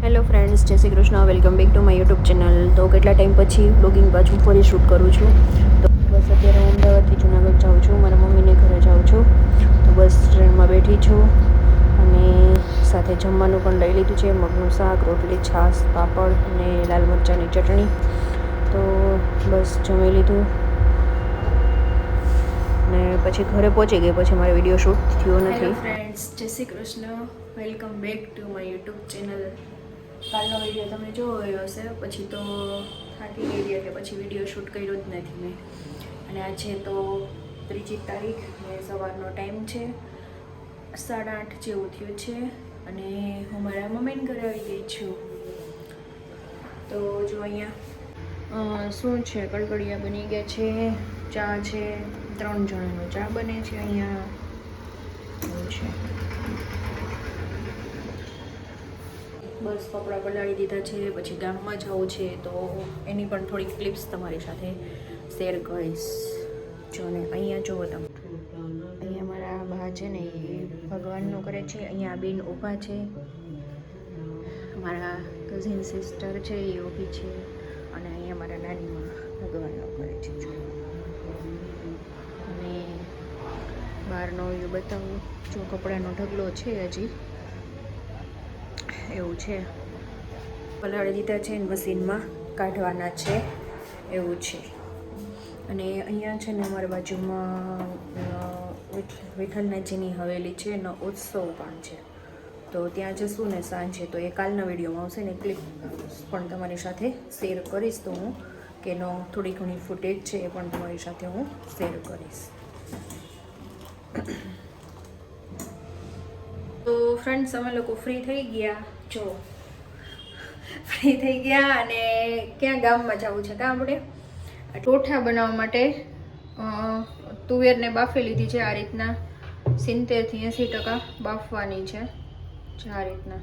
Hello friends, જય Shri Krishna. Welcome back to my YouTube channel. તો કેટલા ટાઈમ પછી બ્લોગિંગ પાછું ફરી શૂટ કરું છું. તો બસ અત્યારે હું અમદાવાદથી જુનાગઢ જાઉં છું, મારા મમ્મીને ઘરે જાઉં છું. તો બસ ટ્રેનમાં બેઠી છું અને સાથે જમવાનું પણ લઈ લીધું છે. મગનું શાક, રોટલી, છાશ, પાપડ અને લાલ મરચાંની ચટણી. તો બસ જમી લીધું ને પછી ઘરે પહોંચી ગઈ. પછી મારે વિડીયો શૂટ થયો નથી. હેલો ફ્રેન્ડ્સ, જય Shri Krishna. Welcome back to my YouTube channel. કાલનો વિડીયો તમે જોયો હશે, પછી તો થાકી ગઈ એટલે પછી વિડીયો શૂટ કર્યો જ નથી મેં. અને આજે તો 3જી તારીખ ને સવારનો ટાઈમ છે, 8:30 જેવું થયું છે અને હું મારા મમ્મીને ઘરે આવી ગઈ છું. તો જો અહીંયા શું છે, કડકડિયા બની ગયા છે, ચા છે, 3 જણાનો ચા બને છે અહીંયા. એવું છે. બસ કપડાં પલાળી દીધા છે, પછી ગામમાં જવું છે તો એની પણ થોડીક ક્લિપ્સ તમારી સાથે શેર કરીશ. જો ને અહીંયા જુઓ તમે, અહીંયા મારા બા છે ને એ ભગવાનનું કરે છે. અહીંયા બેન ઊભા છે, મારા કઝિન સિસ્ટર છે એ ઊભી છે અને અહીંયા મારા નાનીમાં ભગવાનનું કરે છે. અને બહારનો વ્યૂ બતાવું. જો કપડાનો ઢગલો છે હજી, એવું છે. પલાળી દીધા છે, મશીનમાં કાઢવાના છે, એવું છે. અને અહીંયા છે ને અમારી બાજુમાં વિઠ્ઠલનાથજીની હવેલી છે એનો ઉત્સવ પણ છે. તો ત્યાં જશું ને સાંજે, તો એ કાલના વિડીયોમાં આવશે ને ક્લિપ પણ તમારી સાથે શેર કરીશ. તો હું કે એનો થોડી ઘણી ફૂટેજ છે એ પણ તમારી સાથે હું શેર કરીશ. તો ફ્રેન્ડ્સ, અમે લોકો ફ્રી થઈ ગયા. જો ફ્રી થઈ ગયા અને ક્યાં ગામમાં જવું છે. કાં આપણે ટોઠા બનાવવા માટે તુવેરને બાફી લીધી છે. આ રીતના 70 થી 80% બાફવાની છે. આ રીતના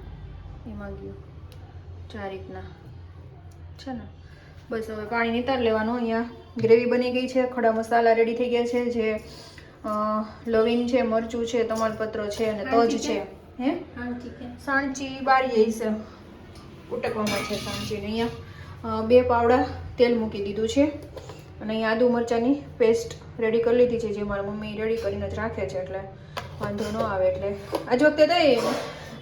એમાં ગયું આ રીતના છે ને. બસ હવે પાણી નિતાર લેવાનું. અહીંયા ગ્રેવી બની ગઈ છે, ખડા મસાલા રેડી થઈ ગયા છે, જે લવિંગ છે, મરચું છે, તમાલપત્ર છે અને તજ છે. હે સાણચી બારી છે, ઉટકવામાં છે સાણચીને. અહીંયા 2 પાવડા તેલ મૂકી દીધું છે અને અહીંયા આદુ મરચાંની પેસ્ટ રેડી કરી લીધી છે, જે મારા મમ્મી રેડી કરીને જ રાખે છે એટલે વાંધો ન આવે. એટલે આજ વખતે તો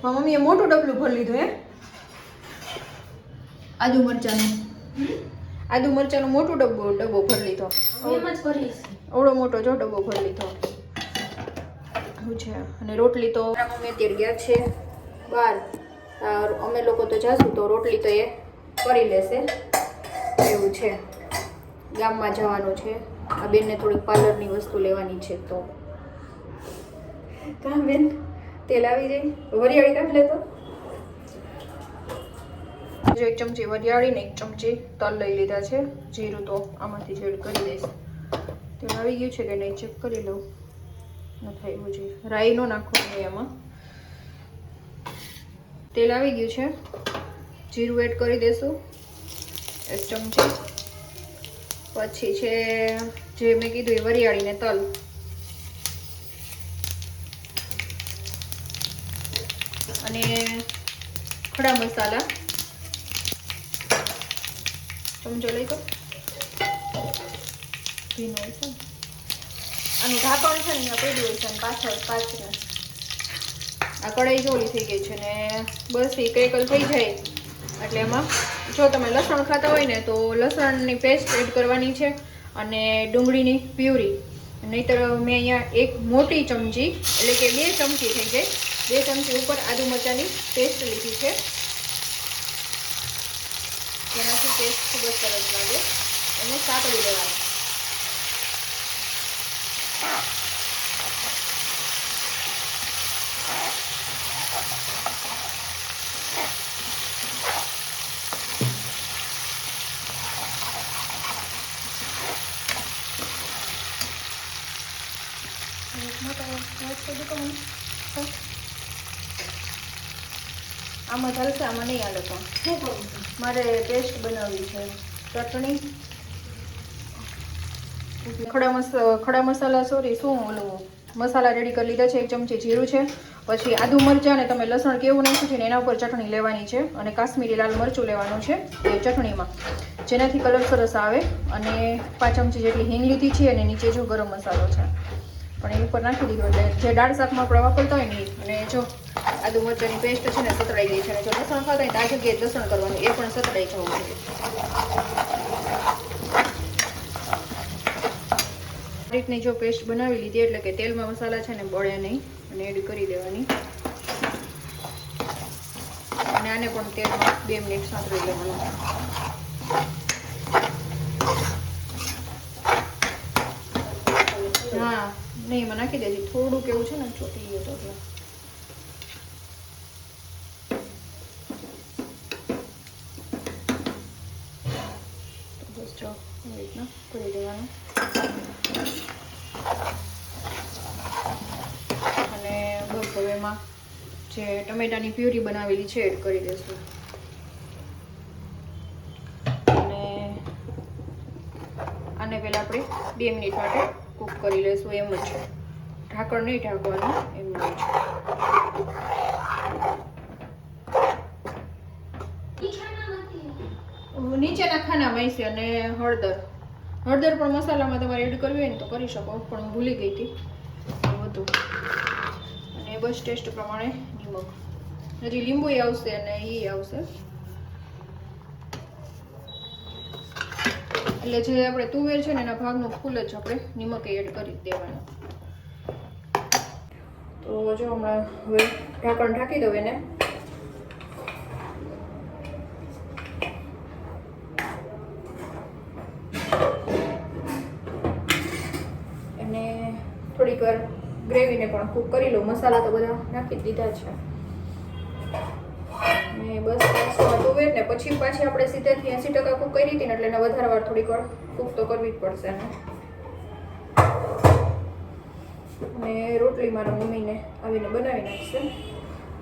મારા મમ્મીએ મોટું ડબલું ભરી લીધું. આદુ મરચાંનું મોટું ડબ્બો ભરી લીધો. ઓવડો મોટો જો ડબ્બો ભરી લીધો છે. અને રોટલી તો મારા મમ્મી અત્યારે ગયા છે બહાર. અમે લોકો તો જાશું તો રોટલી તો એ કરી લેશે, એવું છે. ગામમાં જવાનું છે. આ બેનને થોડીક પાર્લરની વસ્તુ લેવાની છે. તો કાં બેન તેલ આવી જાય, વરિયાળી કાઢ લે. તો જો 1 ચમચી વરિયાળી ને 1 ચમચી તલ લઈ લીધા છે. જીરું તો આમાંથી જ એડ કરી દઈશ. તેલ આવી ગયું છે કે નહીં ચેક કરી લઉં. નથી આવ્યું છે. રાઈ નો નાખવાનું એમાં. તેલ આવી ગયું છે, જીરું એડ કરી દઈશું 1 ચમચી. પછી છે જે મેં કીધું એ વરિયાળી ને તલ. અને ખડા મસાલા ચમચો લઈ તો ભીનું હોય છે. આનું ઢાંકણ છે ને અહીંયા પડ્યું હોય છે અને પાછળ આ કઢાઈ જોડી થઈ ગઈ છે ને. બસ એ ક્રેકલ થઈ જાય એટલે એમાં જો તમે લસણ ખાતા હોય ને તો લસણની પેસ્ટ એડ કરવાની છે અને ડુંગળીની પ્યુરી. નહીંતર મેં અહીંયા 1 મોટી ચમચી એટલે કે 2 ચમચી થઈ જાય, 2 ચમચી ઉપર આદુ મરચાંની પેસ્ટ લીધી છે. જેનાથી ટેસ્ટ ખૂબ જ સરસ લાગે. એને સાતળી લેવાનું. આમાં ચાલશે, આમાં નહીં હાલે. પણ મારે પેસ્ટ બનાવવી છે. ચટણી, ખડા મસાલા સોરી શું ઓલું મસાલા રેડી કરી લીધા છે. 1 ચમચી જીરું છે, પછી આદુ મરચાં અને તમે લસણ કેવું નાખ્યું છે ને એના ઉપર ચટણી લેવાની છે અને કાશ્મીરી લાલ મરચું લેવાનું છે એ ચટણીમાં, જેનાથી કલર સરસ આવે. અને 5 ચમચી જેટલી હિંગ લીધી છે અને નીચે જો ગરમ મસાલો છે પણ એ ઉપર નાખી દીધો એટલે જે દાળ શાકમાં આપણે વાપરતા હોય ને. અને જો આદુ મરચાંની પેસ્ટ છે ને સતળાઈ ગઈ છે અને જો લસણ ખાતા હોય તો આ જગ્યાએ લસણ કરવાનું, એ પણ સતળાઈ જવું જોઈએ. રીતની જો પેસ્ટ બનાવી લીધી એટલે કે તેલમાં મસાલા છે ને બળે નહીં અને એડ કરી દેવાની. અને આને પણ તેલમાં 2 મિનિટ સાંતળી લેવાનું. હા નહીં એમાં નાખી દેજે થોડુંક એવું છે ને ચોટી ગયો તો એટલે. બસ જો એ રીતના કરી દેવાનું. અને બસ હવે એમાં જે ટમેટાની પ્યુરી બનાવેલી છે એડ કરી દઈશું. અને આને પહેલાં આપણે 2 મિનિટ માટે કૂક કરી લઈશું. એમ જ ઢાંકણ નહીં ઢાંકવાનું, એમ જ. નીચેના ખાનામાં છે. અને હળદર પણ મસાલામાં તમારે એડ કરવી હોય ને તો કરી શકો, પણ હું ભૂલી ગઈ હતી બધું. અને બસ ટેસ્ટ પ્રમાણે નિમક, હજી લીંબુ આવશે અને એ આવશે. એટલે જે આપણે તુવેર છે ને એના ભાગનું ફૂલ જ આપણે નિમક એડ કરી દેવાનું. તો જો હમણાં હવે ઢાંકણ ઢાંકી દઉં એને. અને થોડીક વાર ગ્રેવીને પણ કૂક કરી લઉં. મસાલા તો બધા નાખી દીધા છે. અને બસ તુવેર ને પછી પાછી આપણે 70 થી 80% કૂક કરી હતી ને એટલે એને વધારે વાર થોડીક વાર કૂક તો કરવી જ પડશે. અને રોટલી મારા મમ્મીને આવીને બનાવી નાખશે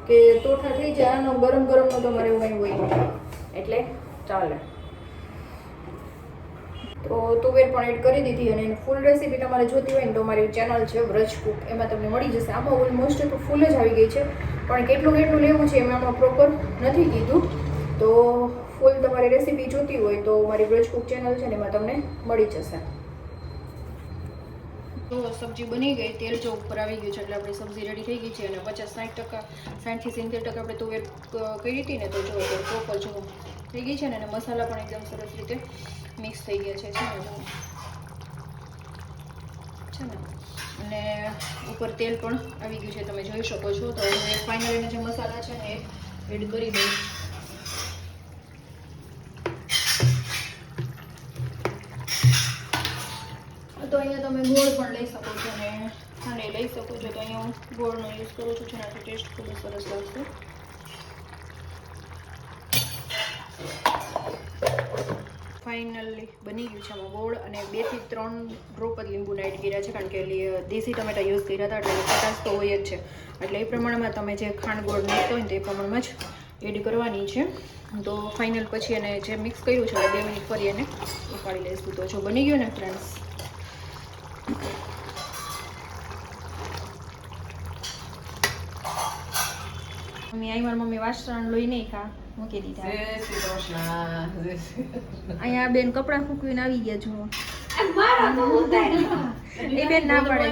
કે તોઠા થઈ જાય. આનો ગરમ ગરમનો તો મારે એવું કંઈ હોય એટલે ચાલે. તો તુવેર પણ એડ કરી દીધી. અને ફૂલ રેસીપી તમારે જોતી હોય ને તો મારી ચેનલ છે વ્રજ કુક, એમાં તમને મળી જશે. આમાં ઓલમોસ્ટ તો ફૂલ જ આવી ગઈ છે, પણ કેટલું લેવું છે એમાં પ્રોપર નથી કીધું. તો ફૂલ તમારી રેસીપી જોતી હોય તો મારી વ્રજ કુક ચેનલ છે ને એમાં તમને મળી જશે. તો સબ્જી બની ગઈ, તેલ જો ઉપર આવી ગયું છે એટલે આપણી સબ્જી રેડી થઈ ગઈ છે. અને 50-60% 60થી 70% આપણે તુવેર કરી હતી ને તો જો પ્રોપર જો થઈ ગઈ છે ને. અને મસાલા પણ એકદમ સરસ રીતે મિક્સ થઈ ગયા છે ને. અને ઉપર તેલ પણ આવી ગયું છે, તમે જોઈ શકો છો. તો હવે ફાઇનલી જે મસાલા છે ને એ એડ કરી દઉં. તો અહીંયા તમે ગોળ પણ લઈ શકો છો અને ખાંડ લઈ શકો છો. તો અહીંયા હું ગોળનો યુઝ કરું છું, જેનાથી ટેસ્ટ ખૂબ જ સરસ લાગશે. ફાઇનલી બની ગયું છે. આમાં ગોળ અને 2 થી 3 ડ્રોપ જ લીંબુના એડ કર્યા છે, કારણ કે દેશી ટમેટા યુઝ કર્યા હતા એટલે ખટાશ તો હોય જ છે. એટલે એ પ્રમાણમાં તમે જે ખાંડ ગોળ નાખતો હોય ને તે પ્રમાણમાં જ એડ કરવાની છે. તો ફાઇનલ પછી એને જે મિક્સ કર્યું છે 2 મિનિટ ફરી એને ઉકાળી લઈશું. તો જો બની ગયું ને ફ્રેન્ડ્સ. મમ્મી વાસણ લઈ નહીં ખા મૂકી દીધા. અહીંયા બેન કપડાં ફૂકવીને આવી ગયા છો. એ બેન ના પડે.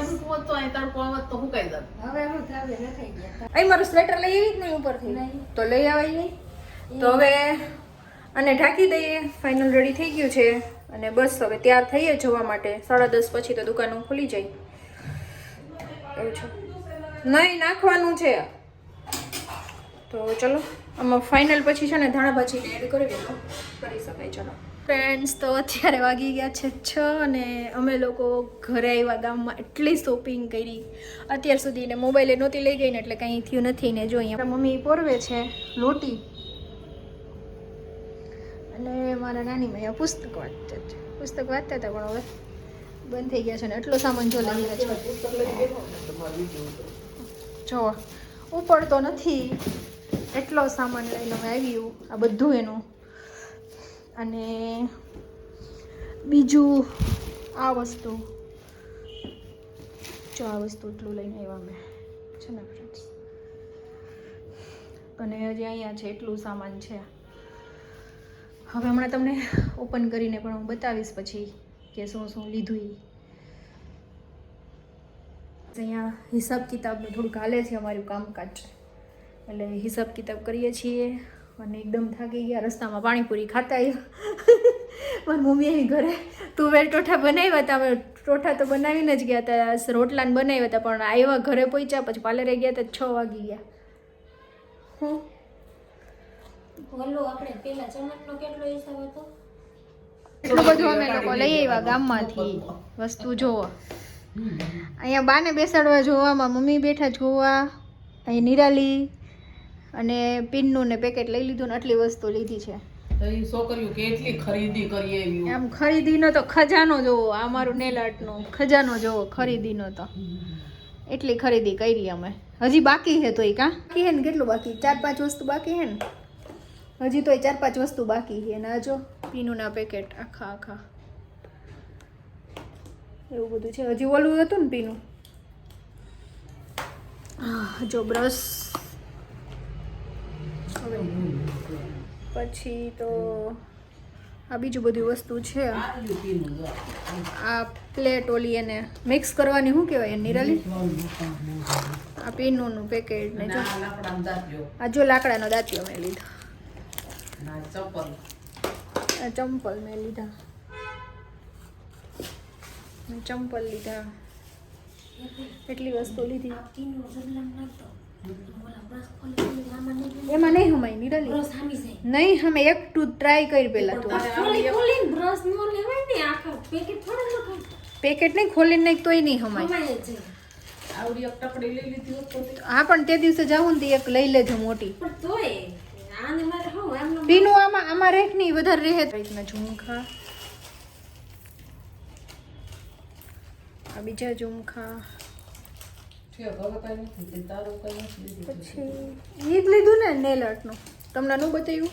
અહીં મારું સ્વેટર લઈ આવી જ નહીં ઉપરથી, તો લઈ આવાય નહીં. તો હવે અને ઢાંકી દઈએ. ફાઇનલ રેડી થઈ ગયું છે. અને બસ હવે તૈયાર થઈએ જવા માટે. 10:30 પછી તો દુકાનો ખુલી જાય એવું છે. નહીં નાખવાનું છે. તો ચલો આમાં ફાઇનલ પછી છે ને ધાણા ભાજીને એડ કરી દો કરી શકાય. ચલો ફ્રેન્ડ્સ, તો અત્યારે વાગી ગયા છે 6 અને અમે લોકો ઘરે આવ્યા. ગામમાં એટલી શોપિંગ કરી અત્યાર સુધી. ને મોબાઈલે નહોતી લઈ ગઈ ને એટલે કંઈ થયું નથી. ને જો અહીંયા મમ્મી પોરવે છે લોટી અને મારા નાની મેં પુસ્તક વાંચતા હતા, પણ હવે બંધ થઈ ગયા છે. ને એટલો સામાન જો લઈ ગયા છે. જો ઉપડતો નથી એટલો સામાન લઈને અમે આવ્યું. આ બધું એનું. અને બીજું આ વસ્તુ જો, આ વસ્તુ એટલું લઈને આવ્યા અમે છે ને ફ્રેન્ડ્સ. અને હજી અહીંયા છે એટલું સામાન છે. હવે હમણાં તમને ઓપન કરીને પણ હું બતાવીશ પછી કે શું શું લીધું એ. અહીંયા હિસાબ કિતાબનું થોડુંક હાલે છે અમારું કામકાજ, એટલે હિસાબ કિતાબ કરીએ છીએ. અને એકદમ થાકી ગયા, રસ્તામાં પાણીપુરી ખાતા આવ્યા. મારી મમ્મી ઘરે તુવેર ટોઠા બનાવ્યા હતા. અમે ટોઠા તો બનાવીને જ ગયા હતા, રોટલાને બનાવ્યા હતા, પણ આવ્યા ઘરે પહોંચ્યા પછી પાર્લરે ગયા હતા 6 વાગી ગયા. બોલો આપણે પેલા ચમચનો કેટલો હિસાબ હતો? એટલું બધું અમે લોકો લઈ આવ્યા ગામમાંથી વસ્તુ જોવા. અહીંયા બાને બેસાડવા જોવામાં, મમ્મી બેઠા જોવા. અહીં નિરાલી અને પિન્નું ને પેકેટ લઈ લીધું ને આટલી વસ્તુ લીધી છે. છોકરીઓ કેટલી ખરીદી કરી એવી. આમ ખરીદીનો તો ખજાનો જોવો, આ મારું નેલ આર્ટનો ખજાનો જોવો ખરીદીનો તો. એટલી ખરીદી કરી અમે. હજી બાકી છે તોય કાં બાકી છે ને? કેટલું બાકી? 4-5 વસ્તુ બાકી છે ને હજી તોય 4-5 વસ્તુ બાકી છે. ને આ જો પીનુંના પેકેટ આખા એવું બધું છે. હજી ઓલું હતું ને પીનું. જો બ્રશ, પછી તો આ બીજું બધી વસ્તુ છે. આ પ્લેટ ઓલી એને મિક્સ કરવાની શું કહેવાય નિરાલી? આ પીનુંનું પેકેટ ને જો આ જો લાકડાનો દાંતિયો મેં લીધો. આ ચંપલ મેં લીધા, ચંપલ લીધા. એટલી વસ્તુ લીધી. એમાં નહીં હમાય નિરાલી, નહીં હમે એક ટૂથ ટ્રાય કરી પેલા. તું પેકેટ નહીં ખોલીને નહીં તોય નહીં હમાય. હા પણ તે દિવસે જાઉં ને એક લઈ લેજો મોટી. પીનું આમાં રેખ નહીં વધારે રહે. ઝુમખા, આ બીજા ઝુમખા, પછી ઈ જ લીધું ને નેલ આર્ટનું, તમને નું બતાવ્યું.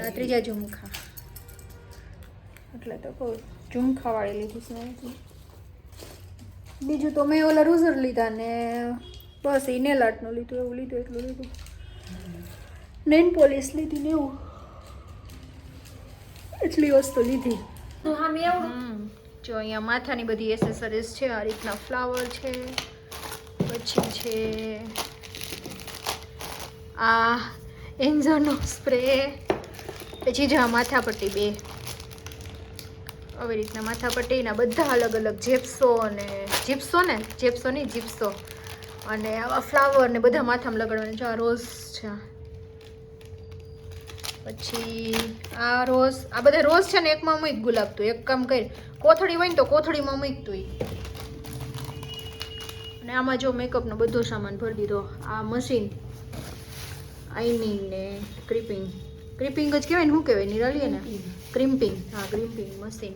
આ ત્રીજા ઝુમખા, એટલે તો કહું ઝુમખા વાળી લીધી છે. બીજું તો મેં ઓલા રૂઝર લીધા ને બસ એ નેલ આર્ટનું લીધું. એવું લીધું, એટલું લીધું. નેલ પોલિશ લીધી ને એવું, એટલી વસ્તુ લીધી. જો અહીંયા માથાની બધી એસેસરીઝ છે. આ રીતના ફ્લાવર છે, પછી છે આ એન્ઝરનો સ્પ્રે, પછી જો આ માથાપટ્ટી 2 આવી રીતના માથાપટ્ટીના બધા અલગ અલગ જેપ્સો અને જીપ્સો નહીં જીપ્સો, અને આવા ફ્લાવર ને બધા માથામાં લગાડવાના. જો આ રોઝ છે, પછી આ રોઝ, આ બધા રોઝ છે ને એકમાં મૂક ગુલાબ. તો એક કામ કરી, કોથળી હોય ને તો કોથળીમાં મૂકતું. અને આમાં જો મેકઅપનો બધો સામાન ભરી દીધો. આ મશીન આઈનિંગ ને ક્રિપિંગ જ કહેવાય ને, શું કહેવાય નિરાલીએ ને? ક્રિમ્પિંગ. હા ક્રિમ્પિંગ મશીન.